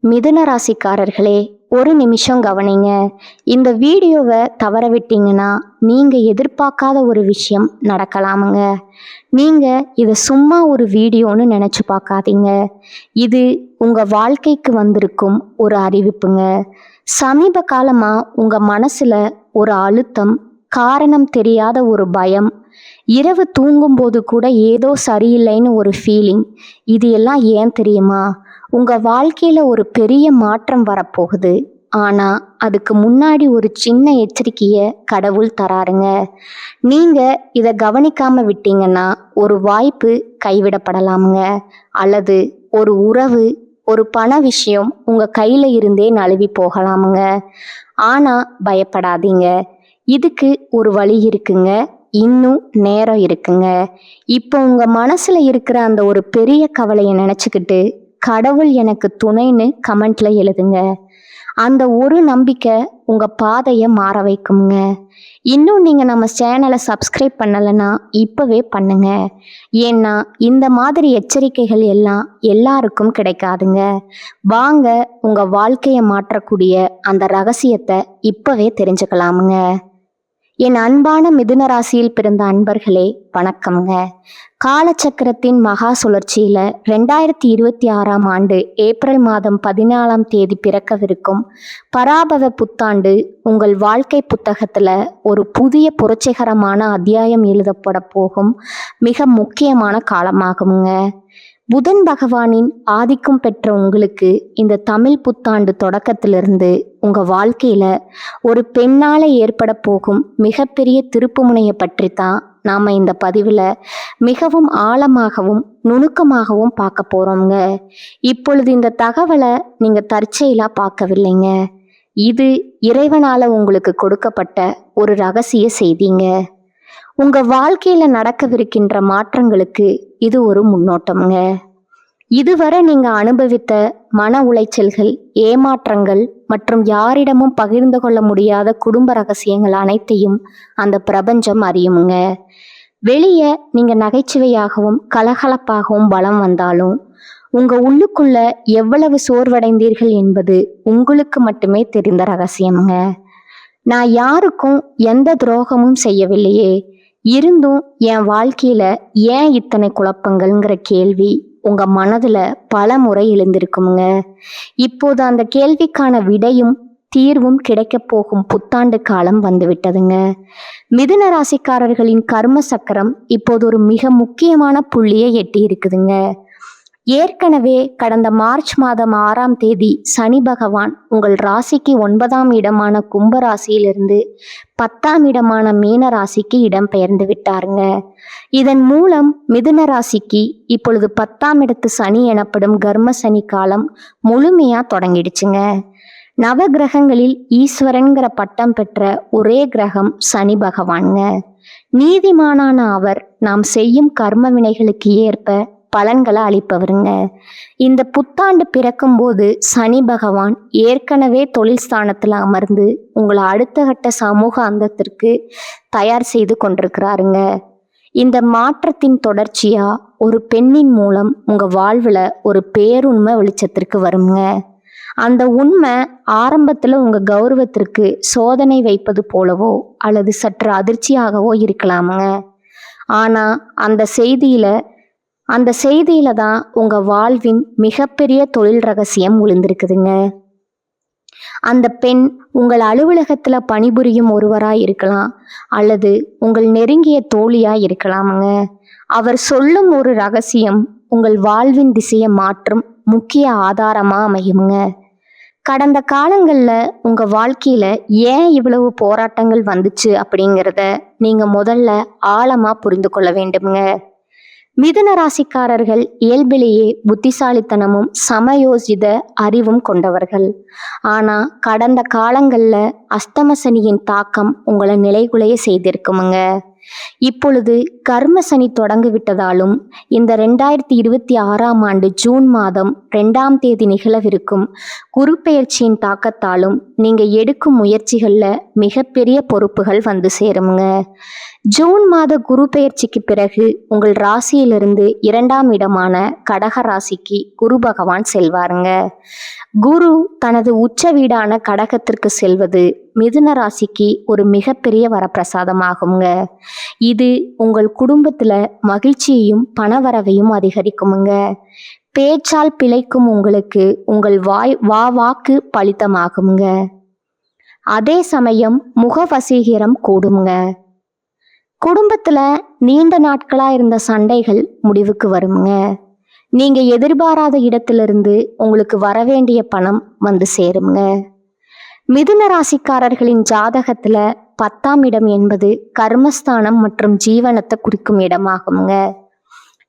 மிதுன ராசிக்காரர்களே, ஒரு நிமிஷம் கவனிங்க. இந்த வீடியோவை தவற விட்டீங்கன்னா நீங்கள் எதிர்பார்க்காத ஒரு விஷயம் நடக்கலாமுங்க. நீங்கள் இதை சும்மா ஒரு வீடியோன்னு நினச்சி பார்க்காதீங்க. இது உங்கள் வாழ்க்கைக்கு வந்திருக்கும் ஒரு அறிவிப்புங்க. சமீப காலமாக உங்கள் மனசில் ஒரு அழுத்தம், காரணம் தெரியாத ஒரு பயம், இரவு தூங்கும்போது கூட ஏதோ சரியில்லைன்னு ஒரு ஃபீலிங். இது எல்லாம் ஏன் தெரியுமா? உங்கள் வாழ்க்கையில் ஒரு பெரிய மாற்றம் வரப்போகுது. ஆனால் அதுக்கு முன்னாடி ஒரு சின்ன எச்சரிக்கையை கடவுள் தராருங்க. நீங்கள் இதை கவனிக்காமல் விட்டீங்கன்னா ஒரு வாய்ப்பு கைவிடப்படலாமுங்க. அல்லது ஒரு உறவு, ஒரு பண விஷயம் உங்கள் கையில் இருந்தே நழுவி போகலாமுங்க. ஆனால் பயப்படாதீங்க, இதுக்கு ஒரு வழி இருக்குங்க. இன்னும் நேரம் இருக்குங்க. இப்போ உங்கள் மனசில் இருக்கிற அந்த ஒரு பெரிய கவலையை நினச்சிக்கிட்டு கடவுள் எனக்கு துணைன்னு கமெண்ட்ல எழுதுங்க. அந்த ஒரு நம்பிக்கை உங்கள் பாதையை மாற வைக்குங்க. இன்னும் நீங்கள் நம்ம சேனலை சப்ஸ்கிரைப் பண்ணலைன்னா இப்போவே பண்ணுங்க. ஏன்னா இந்த மாதிரி எச்சரிக்கைகள் எல்லாம் எல்லாருக்கும் கிடைக்காதுங்க. வாங்க உங்கள் வாழ்க்கையை மாற்றக்கூடிய அந்த ரகசியத்தை இப்போவே தெரிஞ்சுக்கலாமுங்க. என் அன்பான மிதுன ராசியில் பிறந்த அன்பர்களே, வணக்கம்ங்க. காலச்சக்கரத்தின் மகா சுழற்சியில் 2026ஆம் ஆண்டு ஏப்ரல் மாதம் 14ஆம் தேதி பிறக்கவிருக்கும் பராபவ புத்தாண்டு உங்கள் வாழ்க்கை புத்தகத்தில் ஒரு புதிய புரட்சிகரமான அத்தியாயம் எழுதப்பட போகும் மிக முக்கியமான காலமாகுங்க. புதன் பகவானின் ஆதிக்கம் பெற்ற உங்களுக்கு இந்த தமிழ் புத்தாண்டு தொடக்கத்திலிருந்து உங்கள் வாழ்க்கையில் ஒரு பெண்ணால் ஏற்பட போகும் மிகப்பெரிய திருப்புமுனையை பற்றி தான் நாம் இந்த பதிவில் மிகவும் ஆழமாகவும் நுணுக்கமாகவும் பார்க்க போகிறோங்க. இப்பொழுது இந்த தகவலை நீங்கள் தற்செயலாக பார்க்கவில்லைங்க. இது இறைவனால் உங்களுக்கு கொடுக்கப்பட்ட ஒரு ரகசிய செய்திங்க. உங்கள் வாழ்க்கையில் நடக்கவிருக்கின்ற மாற்றங்களுக்கு இது ஒரு முன்னோட்டம்ங்க. இதுவரை நீங்கள் அனுபவித்த மன உளைச்சல்கள், ஏமாற்றங்கள் மற்றும் யாரிடமும் பகிர்ந்து கொள்ள முடியாத குடும்ப ரகசியங்கள் அனைத்தையும் அந்த பிரபஞ்சம் அறியுமுங்க. வெளியே நீங்கள் நகைச்சுவையாகவும் கலகலப்பாகவும் பலம் வந்தாலும் உங்கள் உள்ளுக்குள்ள எவ்வளவு சோர்வடைந்தீர்கள் என்பது உங்களுக்கு மட்டுமே தெரிந்த ரகசியமுங்க. நான் யாருக்கும் எந்த துரோகமும் செய்யவில்லையே, இருந்தும் என் வாழ்க்கையில ஏன் இத்தனை குழப்பங்கள்ங்கிற கேள்வி உங்க மனதுல பல முறை எழுந்திருக்குங்க. இப்போது அந்த கேள்விக்கான விடையும் தீர்வும் கிடைக்க போகும் புத்தாண்டு காலம் வந்துவிட்டதுங்க. மிதுன ராசிக்காரர்களின் கர்ம சக்கரம் இப்போது ஒரு மிக முக்கியமான புள்ளியை எட்டி இருக்குதுங்க. ஏற்கனவே கடந்த மார்ச் மாதம் 6ஆம் தேதி சனி பகவான் உங்கள் ராசிக்கு 9ஆம் இடமான கும்ப ராசியிலிருந்து 10ஆம் இடமான மீன ராசிக்கு இடம் பெயர்ந்து விட்டாருங்க. இதன் மூலம் மிதுன ராசிக்கு இப்பொழுது 10ஆம் இடத்து சனி எனப்படும் கர்ம சனி காலம் முழுமையா தொடங்கிடுச்சுங்க. நவ கிரகங்களில் ஈஸ்வரன்கிற பட்டம் பெற்ற ஒரே கிரகம் சனி பகவானுங்க. நீதிமானான அவர் நாம் செய்யும் கர்ம வினைகளுக்கு ஏற்ப பலன்களை அளிப்பவருங்க. இந்த புத்தாண்டு பிறக்கும் போது சனி பகவான் ஏற்கனவே தொழில் ஸ்தானத்தில் அமர்ந்து உங்களை அடுத்த கட்ட சமூக அந்தத்திற்கு தயார் செய்து கொண்டிருக்கிறாருங்க. இந்த மாற்றத்தின் தொடர்ச்சியா ஒரு பெண்ணின் மூலம் உங்க வாழ்வுல ஒரு பேருண்மை வெளிச்சத்திற்கு வருங்க. அந்த உண்மை ஆரம்பத்துல உங்க கௌரவத்திற்கு சோதனை வைப்பது போலவோ அல்லது சற்று அதிர்ச்சியாகவோ இருக்கலாமுங்க. ஆனா அந்த செய்தியில தான் உங்க வாழ்வின் மிகப்பெரிய தொழில் ரகசியம் ஒளிந்திருக்குதுங்க. அந்த பெண் உங்கள் அலுவலகத்துல பணிபுரியும் ஒருவராய் இருக்கலாம், அல்லது உங்கள் நெருங்கிய தோழியா இருக்கலாமுங்க. அவர் சொல்லும் ஒரு ரகசியம் உங்கள் வாழ்வின் திசையை மாற்றும் முக்கிய ஆதாரமா அமையுங்க. கடந்த காலங்கள்ல உங்க வாழ்க்கையில ஏன் இவ்வளவு போராட்டங்கள் வந்துச்சு அப்படிங்கிறத நீங்க முதல்ல ஆழமா புரிந்து கொள்ள வேண்டுங்க. மிதுன ராசிக்காரர்கள் இயல்பிலேயே புத்திசாலித்தனமும் சமயோசித அறிவும் கொண்டவர்கள். ஆனா கடந்த காலங்கள்ல அஸ்தம சனியின் தாக்கம் உங்களை நிலைகுலைய செய்திருக்குமுங்க. இப்பொழுது கர்ம சனி தொடங்கி விட்டதாலும் இந்த 2026ஆம் ஆண்டு ஜூன் மாதம் 2ஆம் தேதி நிகழவிருக்கும் குரு பெயர்ச்சியின் தாக்கத்தாலும் நீங்க எடுக்கும் முயற்சிகள்ல மிகப்பெரிய பொறுப்புகள் வந்து சேருமுங்க. ஜூன் மாத குரு பெயர்ச்சிக்கு பிறகு உங்கள் ராசியிலிருந்து 2ஆம் இடமான கடக ராசிக்கு குரு பகவான் செல்வாருங்க. குரு தனது உச்ச வீடான கடகத்திற்கு செல்வது மிதுன ராசிக்கு ஒரு மிகப்பெரிய வரப்பிரசாதமாகுங்க. இது உங்கள் குடும்பத்துல மகிழ்ச்சியையும் பணவரவையும் அதிகரிக்குமுங்க. பேச்சால் பிழைக்கும் உங்களுக்கு உங்கள் வாக்கு பலிதமாகுங்க. அதே சமயம் முக வசீகரம் கூடுங்க. குடும்பத்துல நீண்ட நாட்களா இருந்த சண்டைகள் முடிவுக்கு வருங்க. நீங்க எதிர்பாராத இடத்திலிருந்து உங்களுக்கு வரவேண்டிய பணம் வந்து சேருங்க. மிதுன ராசிக்காரர்களின் ஜாதகத்துல 10ஆம் இடம் என்பது கர்மஸ்தானம் மற்றும் ஜீவனத்தை குறிக்கும் இடமாகுங்க.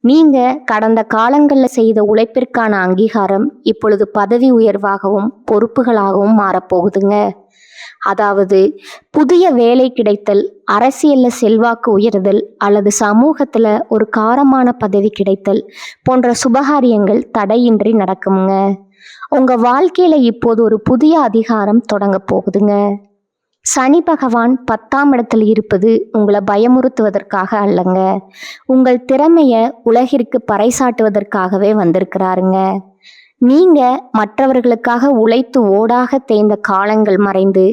நீங்க கடந்த காலங்களில் செய்த உழைப்பிற்கான அங்கீகாரம் இப்பொழுது பதவி உயர்வாகவும் பொறுப்புகளாகவும் மாறப்போகுதுங்க. அதாவது புதிய வேலை கிடைத்தல், அரசியல்ல செல்வாக்கு உயர்தல் அல்லது சமூகத்துல ஒரு காரமான பதவி கிடைத்தல் போன்ற சுபகாரியங்கள் தடையின்றி நடக்குங்க. உங்க வாழ்க்கையில இப்போது ஒரு புதிய அதிகாரம் தொடங்க போகுதுங்க. சனி பகவான் 10ஆம் இடத்துல இருப்பது உங்களை பயமுறுத்துவதற்காக அல்லங்க, உங்கள் திறமைய உலகிற்கு பறைசாட்டுவதற்காகவே வந்திருக்கிறாருங்க. நீங்க மற்றவர்களுக்காக உழைத்து ஓடாக தேய்ந்த காலங்கள் மறைந்து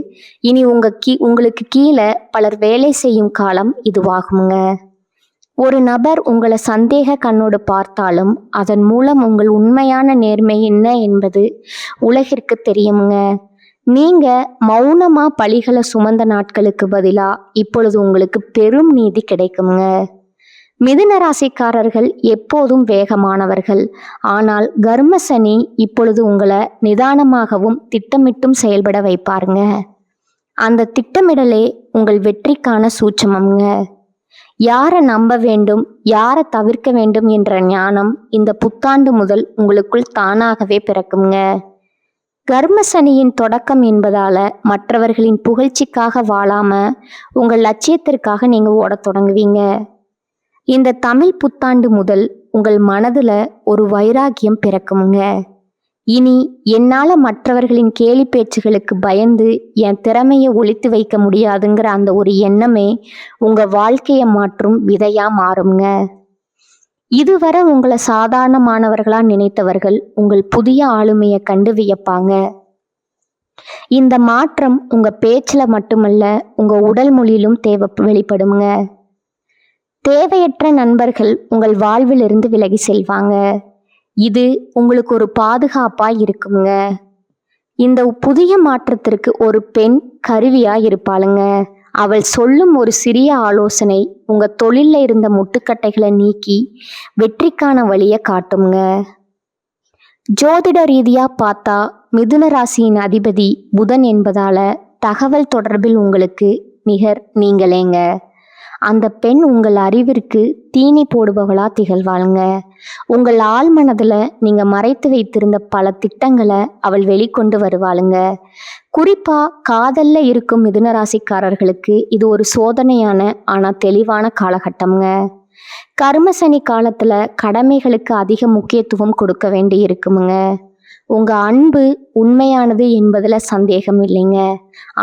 இனி உங்களுக்கு கீழே பலர் வேலை செய்யும் காலம் இதுவாகுங்க. ஒரு நபர் உங்களை சந்தேக கண்ணோடு பார்த்தாலும் அதன் மூலம் உங்கள் உண்மையான நேர்மை என்ன என்பது உலகிற்கு தெரியுங்க. நீங்க மௌனமா பழிகளை சுமந்த நாட்களுக்கு பதிலா இப்பொழுது உங்களுக்கு பெரும் நீதி கிடைக்குங்க. மிதுன ராசிக்காரர்கள் எப்போதும் வேகமானவர்கள். ஆனால் கர்ம சனி இப்பொழுது உங்களை நிதானமாகவும் திட்டமிட்டும் செயல்பட வைப்பாருங்க. அந்த திட்டமிடலே உங்கள் வெற்றிக்கான சூட்சமங்க. யாரை நம்ப வேண்டும், யாரை தவிர்க்க வேண்டும் என்ற ஞானம் இந்த புத்தாண்டு முதல் உங்களுக்குள் தானாகவே பிறக்குங்க. கர்ம சனியின் தொடக்கம் என்பதால மற்றவர்களின் புகழ்ச்சிக்காக வாழாம உங்கள் லட்சியத்திற்காக நீங்க ஓடத் தொடங்குவீங்க. இந்த தமிழ் புத்தாண்டு முதல் உங்கள் மனதுல ஒரு வைராக்கியம் பிறக்குமுங்க. இனி என்னால மற்றவர்களின் கேலி பேச்சுகளுக்கு பயந்து என் திறமையை ஒளித்து வைக்க முடியாதுங்கிற அந்த ஒரு எண்ணமே உங்க வாழ்க்கையை மாற்றும் விதையா மாறுங்க. இதுவரை உங்களை சாதாரணமானவர்களா நினைத்தவர்கள் உங்கள் புதிய ஆளுமையை கண்டு வியப்பாங்க. இந்த மாற்றம் உங்க பேச்சுல மட்டுமல்ல, உங்க உடல் மொழியிலும் வெளிப்படுங்க. தேவையற்ற நண்பர்கள் உங்கள் வாழ்விலிருந்து விலகி செல்வாங்க. இது உங்களுக்கு ஒரு பாதுகாப்பா இருக்குங்க. இந்த புதிய மாற்றத்திற்கு ஒரு பெண் கருவியா இருப்பாளுங்க. அவள் சொல்லும் ஒரு சிறிய ஆலோசனை உங்க தொழில்ல இருந்த முட்டுக்கட்டைகளை நீக்கி வெற்றிக்கான வழியை காட்டுங்க. ஜோதிட ரீதியா பார்த்தா மிதுன ராசியின் அதிபதி புதன் என்பதால தகவல் தொடர்பில் உங்களுக்கு நிகர் நீங்களேங்க. அந்த பெண் உங்கள் அறிவிற்கு தீனி போடுபவளா திகழ்வாளுங்க. உங்கள் ஆழ் மனதுல நீங்க மறைத்து வைத்திருந்த பல திட்டங்களை அவள் வெளிக்கொண்டு வருவாளுங்க. குறிப்பா காதல்ல இருக்கும் மிதுன ராசிக்காரர்களுக்கு இது ஒரு சோதனையான ஆனா தெளிவான காலகட்டம்ங்க. கர்மசனி காலத்துல கடமைகளுக்கு அதிக முக்கியத்துவம் கொடுக்க வேண்டி இருக்குமுங்க. உங்க அன்பு உண்மையானது என்பதுல சந்தேகம் இல்லைங்க.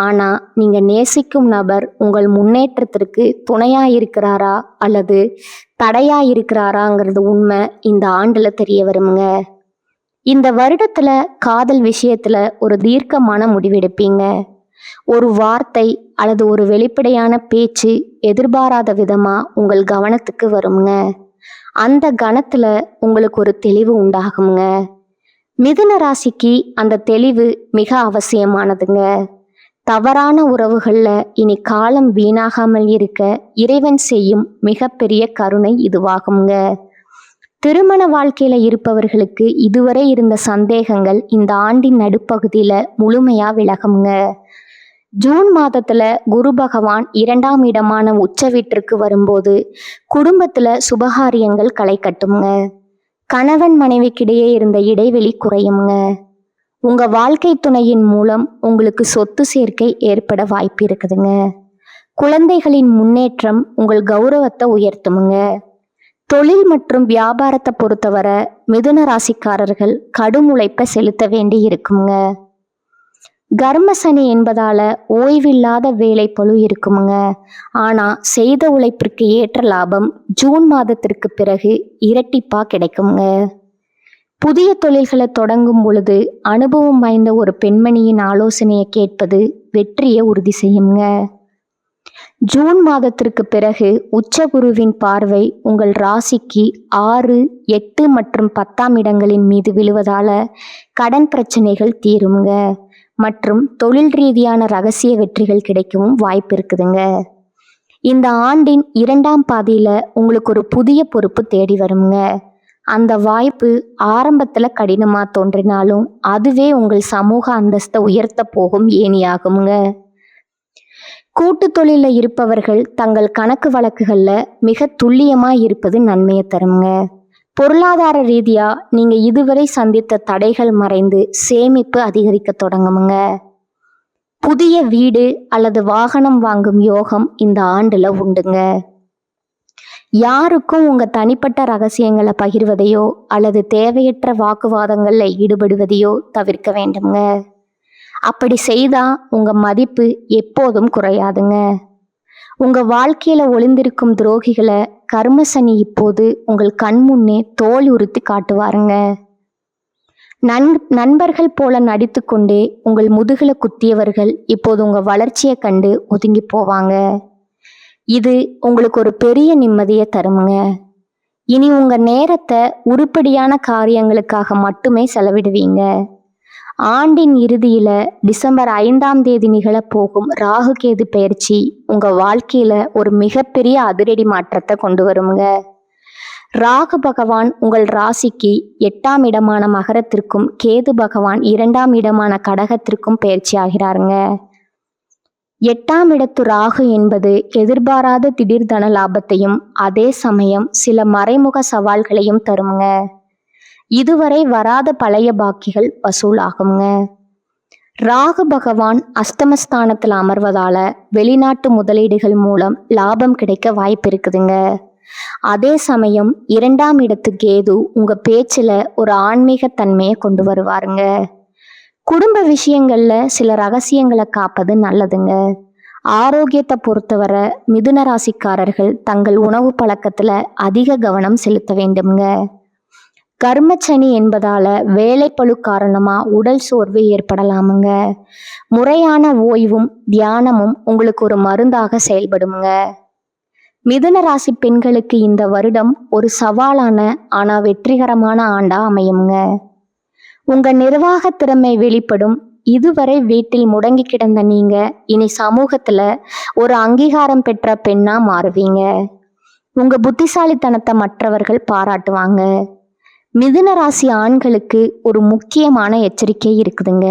ஆனா நீங்க நேசிக்கும் நபர் உங்கள் முன்னேற்றத்திற்கு துணையா இருக்கிறாரா அல்லது தடையா இருக்கிறாராங்கிறது உண்மை இந்த ஆண்டுல தெரிய வருமுங்க. இந்த வருடத்துல காதல் விஷயத்துல ஒரு தீர்க்கமான முடிவெடுப்பீங்க. ஒரு வார்த்தை அல்லது ஒரு வெளிப்படையான பேச்சு எதிர்பாராத விதமா உங்கள் கவனத்துக்கு வருங்க. அந்த கணத்துல உங்களுக்கு ஒரு தெளிவு உண்டாகுங்க. மிதுன ராசிக்கு அந்த தெளிவு மிக அவசியமானதுங்க. தவறான உறவுகள்ல இனி காலம் வீணாகாமல் இருக்க இறைவன் செய்யும் மிகப்பெரிய கருணை இதுவாகுங்க. திருமண வாழ்க்கையில இருப்பவர்களுக்கு இதுவரை இருந்த சந்தேகங்கள் இந்த ஆண்டின் நடுப்பகுதியில முழுமையா விலகுங்க. ஜூன் மாதத்துல குரு பகவான் 2ஆம் இடமான உச்ச வீட்டிற்கு வரும்போது குடும்பத்துல சுபகாரியங்கள் களை கட்டுங்க. கணவன் மனைவிக்கிடையே இருந்த இடைவெளி குறையுங்க. உங்க வாழ்க்கை துணையின் மூலம் உங்களுக்கு சொத்து சேர்க்கை ஏற்பட வாய்ப்பு இருக்குதுங்க. குழந்தைகளின் முன்னேற்றம் உங்கள் கௌரவத்தை உயர்த்துமுங்க. தொழில் மற்றும் வியாபாரத்தை பொறுத்தவரை மிதுன ராசிக்காரர்கள் கடும் உழைப்பை செலுத்த வேண்டி இருக்குங்க. கர்ம சனி என்பதால ஓய்வில்லாத வேலை பளு இருக்குமுங்க. ஆனா செய்த உழைப்பிற்கு ஏற்ற லாபம் ஜூன் மாதத்திற்கு பிறகு இரட்டிப்பா கிடைக்குங்க. புதிய தொழில்களை தொடங்கும் பொழுது அனுபவம் வாய்ந்த ஒரு பெண்மணியின் ஆலோசனையை கேட்பது வெற்றியை உறுதி செய்யுங்க. ஜூன் மாதத்திற்கு பிறகு உச்சகுருவின் பார்வை உங்கள் ராசிக்கு 6, 8 மற்றும் 10ஆம் இடங்களின் மீது விழுவதால கடன் பிரச்சனைகள் தீருங்க மற்றும் தொழில் ரீதியான ரகசிய வெற்றிகள் கிடைக்கவும் வாய்ப்பு இருக்குதுங்க. இந்த ஆண்டின் 2ஆம் பாதியில உங்களுக்கு ஒரு புதிய பொறுப்பு தேடி வருங்க. அந்த வாய்ப்பு ஆரம்பத்துல கடினமா தோன்றினாலும் அதுவே உங்கள் சமூக அந்தஸ்தை உயர்த்த போகும் ஏணியாகுங்க. கூட்டு தொழில இருப்பவர்கள் தங்கள் கணக்கு வழக்குகள்ல மிக துல்லியமா இருப்பது நன்மையை தருங்க. பொருளாதார ரீதியா நீங்க இதுவரை சந்தித்த தடைகள் மறைந்து சேமிப்பு அதிகரிக்க தொடங்குமுங்க. புதிய வீடு அல்லது வாகனம் வாங்கும் யோகம் இந்த ஆண்டுல உண்டுங்க. யாருக்கும் உங்க தனிப்பட்ட ரகசியங்களை பகிர்வதையோ அல்லது தேவையற்ற வாக்குவாதங்கள்ல ஈடுபடுவதையோ தவிர்க்க வேண்டுங்க. அப்படி செய்தா உங்க மதிப்பு எப்போதும் குறையாதுங்க. உங்க வாழ்க்கையில ஒளிந்திருக்கும் துரோகிகளை கர்மசனி இப்போது உங்கள் கண் முன்னே தோல் உறுத்தி காட்டுவாருங்க. நண்பர்கள் போல நடித்து கொண்டே உங்கள் முதுகுல குத்தியவர்கள் இப்போது உங்க வளர்ச்சியை கண்டு ஒதுங்கி போவாங்க. இது உங்களுக்கு ஒரு பெரிய நிம்மதியை தருமுங்க. இனி உங்க நேரத்தை உருப்படியான காரியங்களுக்காக மட்டுமே செலவிடுவீங்க. ஆண்டின் இறுதியில டிசம்பர் 5ஆம் தேதி நிகழப்போகும் ராகு கேது பெயர்ச்சி உங்க வாழ்க்கையில ஒரு மிகப்பெரிய அதிரடி மாற்றத்தை கொண்டு வருங்க. ராகு பகவான் உங்கள் ராசிக்கு 8ஆம் இடமான மகரத்திற்கும் கேது பகவான் 2ஆம் இடமான கடகத்திற்கும் பெயர்ச்சி ஆகிறாருங்க. 8ஆம் இடத்து ராகு என்பது எதிர்பாராத திடீர் தன லாபத்தையும் அதே சமயம் சில மறைமுக சவால்களையும் தருங்க. இதுவரை வராத பழைய பாக்கிகள் வசூலாகுங்க. ராகு பகவான் அஸ்தமஸ்தானத்தில் அமர்வதால வெளிநாட்டு முதலீடுகள் மூலம் லாபம் கிடைக்க வாய்ப்பு இருக்குதுங்க. அதே சமயம் 2ஆம் இடத்து கேது உங்க பேச்சுல ஒரு ஆன்மீக தன்மையை கொண்டு வருவாருங்க. குடும்ப விஷயங்கள்ல சில ரகசியங்களை காப்பது நல்லதுங்க. ஆரோக்கியத்தை பொறுத்தவரை மிதுன ராசிக்காரர்கள் தங்கள் உணவு பழக்கத்துல அதிக கவனம் செலுத்த வேண்டும்ங்க. கர்மச்சனி என்பதால வேலைப்பளு காரணமா உடல் சோர்வு ஏற்படலாமுங்க. முறையான ஓய்வும் தியானமும் உங்களுக்கு ஒரு மருந்தாக செயல்படுங்க. மிதுன ராசி பெண்களுக்கு இந்த வருடம் ஒரு சவாலான ஆனா வெற்றிகரமான ஆண்டா அமையுங்க. உங்க நிர்வாக திறமை வெளிப்படும். இதுவரை வீட்டில் முடங்கி கிடந்த நீங்க இனி சமூகத்துல ஒரு அங்கீகாரம் பெற்ற பெண்ணா மாறுவீங்க. உங்க புத்திசாலித்தனத்தை மற்றவர்கள் பாராட்டுவாங்க. மிதுன ராசி ஆண்களுக்கு ஒரு முக்கியமான எச்சரிக்கை இருக்குதுங்க.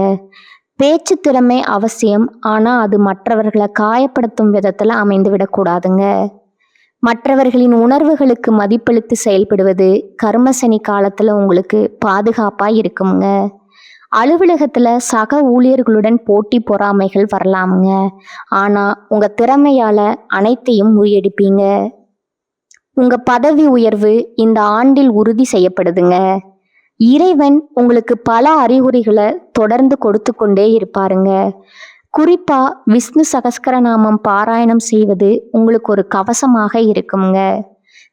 பேச்சு திறமை அவசியம், ஆனா அது மற்றவர்களை காயப்படுத்தும் விதத்துல அமைந்து விடக்கூடாதுங்க. மற்றவர்களின் உணர்வுகளுக்கு மதிப்பளித்து செயல்படுவது கர்மசனி காலத்துல உங்களுக்கு பாதுகாப்பா இருக்குங்க. அலுவலகத்துல சக ஊழியர்களுடன் போட்டி பொறாமைகள் வரலாமுங்க. ஆனா உங்க திறமையால அனைத்தையும் முறியடிப்பீங்க. உங்க பதவி உயர்வு இந்த ஆண்டில் உறுதி செய்யப்படுதுங்க. இறைவன் உங்களுக்கு பல அறிகுறிகளை தொடர்ந்து கொடுத்து கொண்டே இருப்பாருங்க. குறிப்பா விஷ்ணு சகஸ்கரநாமம் பாராயணம் செய்வது உங்களுக்கு ஒரு கவசமாக இருக்குங்க.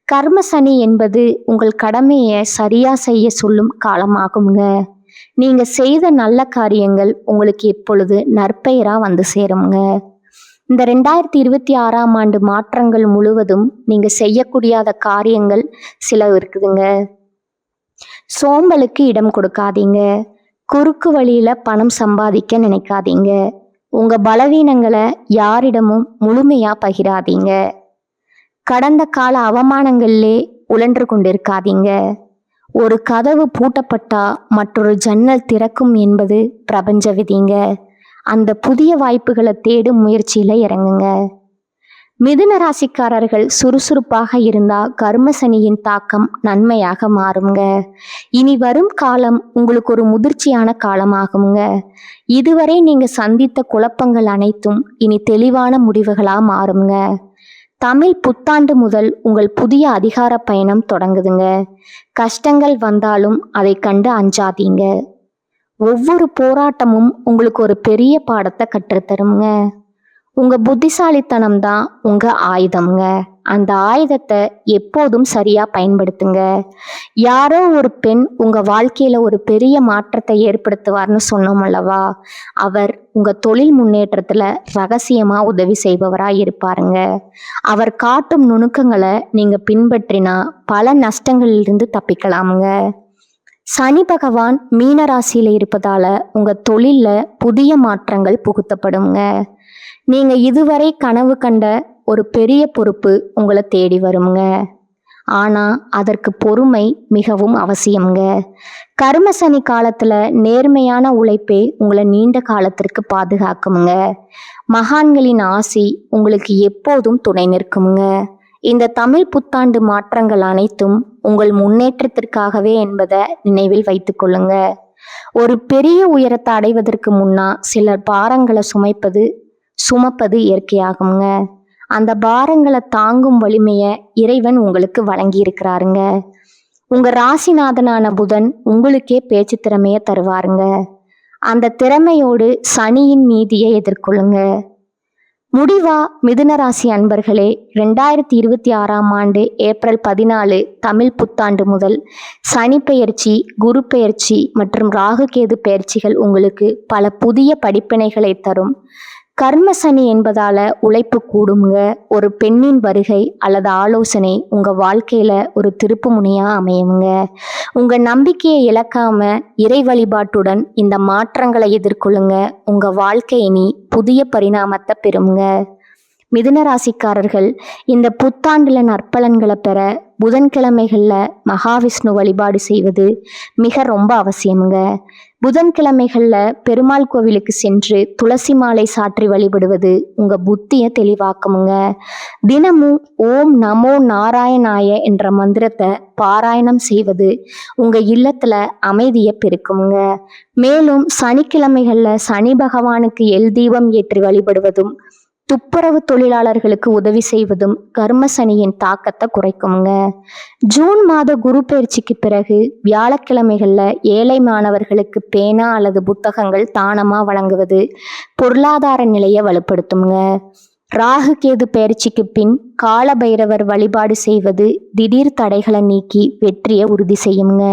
கர்மசனி என்பது உங்கள் கடமையை சரியா செய்ய சொல்லும் காலமாகுங்க. நீங்க செய்த நல்ல காரியங்கள் உங்களுக்கு இப்பொழுது நற்பெயரா வந்து சேருங்க. இந்த 2026ஆம் ஆண்டு மாற்றங்கள் முழுவதும் நீங்க செய்யக்கூடியாத காரியங்கள் சில இருக்குதுங்க. சோம்பலுக்கு இடம் கொடுக்காதீங்க. குறுக்கு வழியில பணம் சம்பாதிக்க நினைக்காதீங்க. உங்க பலவீனங்களை யாரிடமும் முழுமையா பகிராதீங்க. கடந்த கால அவமானங்களிலே உழன்று கொண்டிருக்காதீங்க. ஒரு கதவு பூட்டப்பட்டா மற்றொரு ஜன்னல் திறக்கும் என்பது பிரபஞ்ச விதிங்க. அந்த புதிய வாய்ப்புகளை தேடும் முயற்சியில இறங்குங்க. மிதுன ராசிக்காரர்கள் சுறுசுறுப்பாக இருந்தா கர்மசனியின் தாக்கம் நன்மையாக மாறுங்க. இனி வரும் காலம் உங்களுக்கு ஒரு முதிர்ச்சியான காலமாகுங்க. இதுவரை நீங்க சந்தித்த குழப்பங்கள் அனைத்தும் இனி தெளிவான முடிவுகளா மாறுங்க. தமிழ் புத்தாண்டு முதல் உங்கள் புதிய அதிகார பயணம் தொடங்குதுங்க. கஷ்டங்கள் வந்தாலும் அதை கண்டு அஞ்சாதீங்க. ஒவ்வொரு போராட்டமும் உங்களுக்கு ஒரு பெரிய பாடத்தை கற்றுத்தருங்க. உங்க புத்திசாலித்தனம் தான் உங்க ஆயுதம்ங்க. அந்த ஆயுதத்தை எப்போதும் சரியா பயன்படுத்துங்க. யாரோ ஒரு பெண் உங்க வாழ்க்கையில ஒரு பெரிய மாற்றத்தை ஏற்படுத்துவார்னு சொன்னோம் அல்லவா? அவர் உங்க தொழில் முன்னேற்றத்துல ரகசியமா உதவி செய்பவரா இருப்பாருங்க. அவர் காட்டும் நுணுக்கங்களை நீங்க பின்பற்றினா பல நஷ்டங்களிலிருந்து தப்பிக்கலாமுங்க. சனி பகவான் மீன ராசியில இருப்பதால உங்க தொழில்ல புதிய மாற்றங்கள் புகுத்தப்படுங்க. நீங்க இதுவரை கனவு கண்ட ஒரு பெரிய பொறுப்பு உங்களை தேடி வருங்க. ஆனா அதற்கு பொறுமை மிகவும் அவசியம்ங்க. கர்ம சனி காலத்துல நேர்மையான உழைப்பே உங்களை நீண்ட காலத்திற்கு பாதுகாக்குமுங்க. மகான்களின் ஆசி உங்களுக்கு எப்போதும் துணை நிற்குமுங்க. இந்த தமிழ் புத்தாண்டு மாற்றங்கள் அனைத்தும் உங்கள் முன்னேற்றத்திற்காகவே என்பதை நினைவில் வைத்துக் கொள்ளுங்க. ஒரு பெரிய உயரத்தை அடைவதற்கு முன்னா சிலர் பாரங்களை சுமப்பது இயற்கையாகுங்க. அந்த பாரங்களை தாங்கும் வலிமையை இறைவன் உங்களுக்கு வழங்கி இருக்கிறாருங்க. உங்க ராசிநாதனான புதன் உங்களுக்கே பேச்சு திறமைய தருவாருங்க. அந்த திறமையோடு சனியின் நீதியை எதிர்கொள்ளுங்க. முடிவா மிதுன ராசி அன்பர்களே, 2026 ஏப்ரல் 14 தமிழ் புத்தாண்டு முதல் சனி பெயர்ச்சி, குரு பெயர்ச்சி மற்றும் ராகு கேது பெயர்ச்சிகள் உங்களுக்கு பல புதிய படிப்பினைகளை தரும். கர்ம சனி என்பதால உழைப்பு கூடுங்க. ஒரு பெண்ணின் வருகை அல்லது ஆலோசனை உங்க வாழ்க்கையில ஒரு திருப்பு முனையா அமையுங்க. உங்க நம்பிக்கையை இழக்காம இறை வழிபாட்டுடன் இந்த மாற்றங்களை எதிர்கொள்ளுங்க. உங்க வாழ்க்கை இனி புதிய பரிணாமத்தை பெறுங்க. மிதுன ராசிக்காரர்கள் இந்த புத்தாண்டுல நற்பலன்களை பெற புதன்கிழமைகள்ல மகாவிஷ்ணு வழிபாடு செய்வது மிக ரொம்ப அவசியமுங்க. புதன்கிழமைகள்ல பெருமாள் கோவிலுக்கு சென்று துளசி மாலை சாற்றி வழிபடுவது உங்க புத்தியை தெளிவாக்குமுங்க. தினமும் ஓம் நமோ நாராயணாய என்ற மந்திரத்தை பாராயணம் செய்வது உங்க இல்லத்துல அமைதியை பெருக்குமுங்க. மேலும் சனிக்கிழமைகள்ல சனி பகவானுக்கு எல் தீபம் ஏற்றி வழிபடுவதும் துப்புரவு தொழிலாளர்களுக்கு உதவி செய்வதும் கர்ம சனியின் தாக்கத்தை குறைக்குங்க. ஜூன் மாத குரு பயிற்சிக்கு பிறகு வியாழக்கிழமைகள்ல ஏழை மாணவர்களுக்கு பேனா அல்லது புத்தகங்கள் தானமா வழங்குவது பொருளாதார நிலையை வலுப்படுத்துங்க. ராகு கேது பயிற்சிக்கு பின் கால பைரவர் வழிபாடு செய்வது திடீர் தடைகளை நீக்கி வெற்றியை உறுதி செய்யுங்க.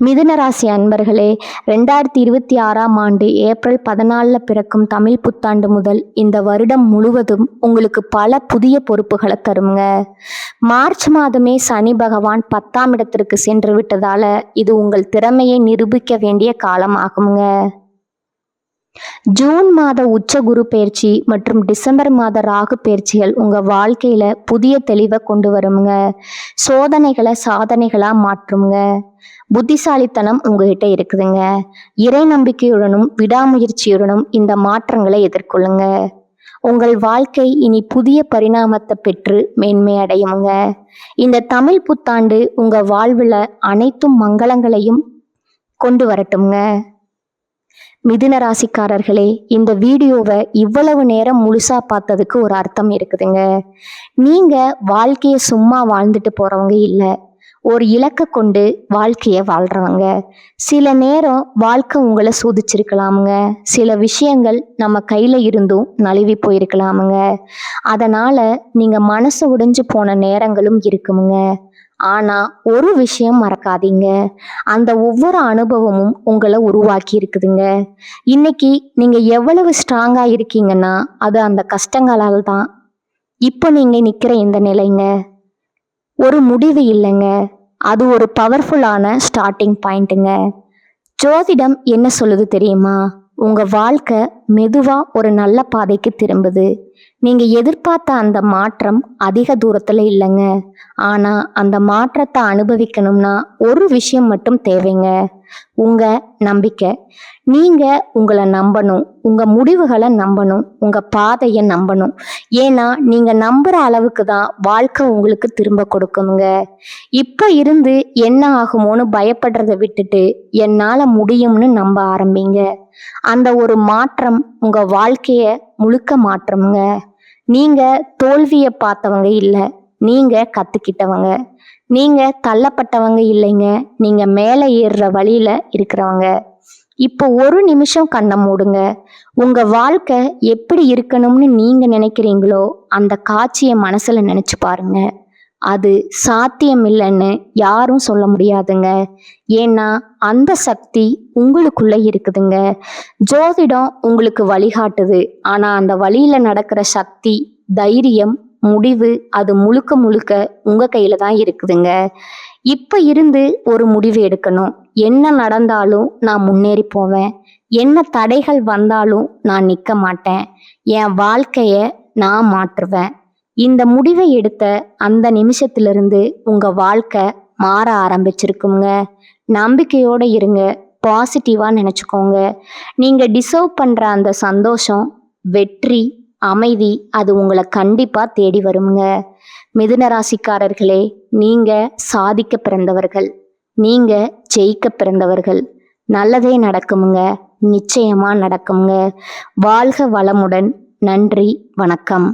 மிதுன ராசி அன்பர்களே, 2026 ஏப்ரல் 14 பிறக்கும் தமிழ் புத்தாண்டு முதல் இந்த வருடம் முழுவதும் உங்களுக்கு பல புதிய பொறுப்புகளை தருங்க. மார்ச் மாதமே சனி பகவான் 10ஆம் இடத்திற்கு சென்று விட்டதால இது உங்கள் திறமையை நிரூபிக்க வேண்டிய காலம் ஆகுங்க. ஜூன் மாத உச்ச குரு பயிற்சி மற்றும் டிசம்பர் மாத ராகு பயிற்சிகள் உங்க வாழ்க்கையில புதிய தெளிவை கொண்டு வருங்க. சோதனைகளை சாதனைகளா மாற்றுங்க. புத்திசாலித்தனம் உங்ககிட்ட இருக்குதுங்க. இறை நம்பிக்கையுடனும் விடாமுயற்சியுடனும் இந்த மாற்றங்களை எதிர்கொள்ளுங்க. உங்கள் வாழ்க்கை இனி புதிய பரிணாமத்தை பெற்று மேன்மை அடையுங்க. இந்த தமிழ் புத்தாண்டு உங்க வாழ்வுல அனைத்தும் மங்களங்களையும் கொண்டு வரட்டுங்க. மிதுன ராசிக்காரர்களே, இந்த வீடியோவை இவ்வளவு நேரம் முழுசா பார்த்ததுக்கு ஒரு அர்த்தம் இருக்குதுங்க. நீங்க வாழ்க்கையை சும்மா வாழ்ந்துட்டு போறவங்க இல்லை, ஒரு இலக்கை கொண்டு வாழ்க்கையை வாழ்றவங்க. சில நேரம் வாழ்க்கை உங்களை சோதிச்சிருக்கலாமுங்க. சில விஷயங்கள் நம்ம கையில இருந்தும் நழுவி போயிருக்கலாமுங்க. அதனால நீங்க மனசு உடைஞ்சு போன நேரங்களும் இருக்குமுங்க. ஆனா ஒரு விஷயம் மறக்காதீங்க, அந்த ஒவ்வொரு அனுபவமும் உங்களை உருவாக்கி இருக்குதுங்க. இன்னைக்கு நீங்க எவ்வளவு ஸ்ட்ராங்கா இருக்கீங்கன்னா அது அந்த கஷ்டங்களால் தான். இப்போ நீங்க நிக்கிற இந்த நிலைங்க ஒரு முடிவு இல்லைங்க, அது ஒரு பவர்ஃபுல்லான ஸ்டார்டிங் பாயிண்ட்டுங்க. ஜோதிடம் என்ன சொல்லுது தெரியுமா? உங்க வாழ்க்கை மெதுவா ஒரு நல்ல பாதைக்கு திரும்புது. நீங்க எதிர்பார்த்த அந்த மாற்றம் அதிக தூரத்துல இல்லைங்க. ஆனா அந்த மாற்றத்தை அனுபவிக்கணும்னா ஒரு விஷயம் மட்டும் தேவைங்க, உங்க நம்பிக்கை. நீங்க உங்களை நம்பணும், உங்க முடிவுகளை நம்பணும், உங்க பாதையை நம்பணும். ஏன்னா நீங்க நம்புற அளவுக்கு தான் வாழ்க்கை உங்களுக்கு திரும்ப கொடுக்குங்க. இப்ப இருந்து என்ன ஆகுமோன்னு பயப்படுறதை விட்டுட்டு என்னால முடியும்னு நம்ப ஆரம்பிங்க. அந்த ஒரு மாற்றம் உங்க வாழ்க்கைய முழுக்க மாற்றமுங்க. நீங்க தோல்வியை பார்த்தவங்க இல்லை, நீங்க கத்துக்கிட்டவங்க. நீங்க தள்ளப்பட்டவங்க இல்லைங்க, நீங்க மேலே ஏறுற வழியில இருக்கிறவங்க. இப்போ ஒரு நிமிஷம் கண்ணை மூடுங்க. உங்க வாழ்க்கை எப்படி இருக்கணும்னு நீங்க நினைக்கிறீங்களோ அந்த காட்சியை மனசுல நினைச்சு பாருங்க. அது சாத்தியம் இல்லைன்னு யாரும் சொல்ல முடியாதுங்க. ஏன்னா அந்த சக்தி உங்களுக்குள்ள இருக்குதுங்க. ஜோதிடம் உங்களுக்கு வழிகாட்டுது, ஆனா அந்த வழியில நடக்கிற சக்தி, தைரியம், முடிவு அது முழுக்க முழுக்க உங்க கையில தான் இருக்குதுங்க. இப்ப இருந்து ஒரு முடிவு எடுக்கணும். என்ன நடந்தாலும் நான் முன்னேறி போவேன். என்ன தடைகள் வந்தாலும் நான் நிற்க மாட்டேன். என் வாழ்க்கைய நான் மாற்றுவேன். இந்த முடிவை எடுத்த அந்த நிமிஷத்திலிருந்து உங்க வாழ்க்கை மாற ஆரம்பிச்சிருக்குங்க. நம்பிக்கையோட இருங்க. பாசிட்டிவா நினைச்சுக்கோங்க. நீங்க டிசர்வ் பண்ற அந்த சந்தோஷம், வெற்றி, அமைதி அது உங்களை கண்டிப்பா தேடி வருங்க. மிதுன ராசிக்காரர்களே, நீங்க சாதிக்க பிறந்தவர்கள். நீங்க ஜெயிக்க பிறந்தவர்கள். நல்லதே நடக்குமுங்க. நிச்சயமா நடக்குங்க. வாழ்க வளமுடன். நன்றி, வணக்கம்.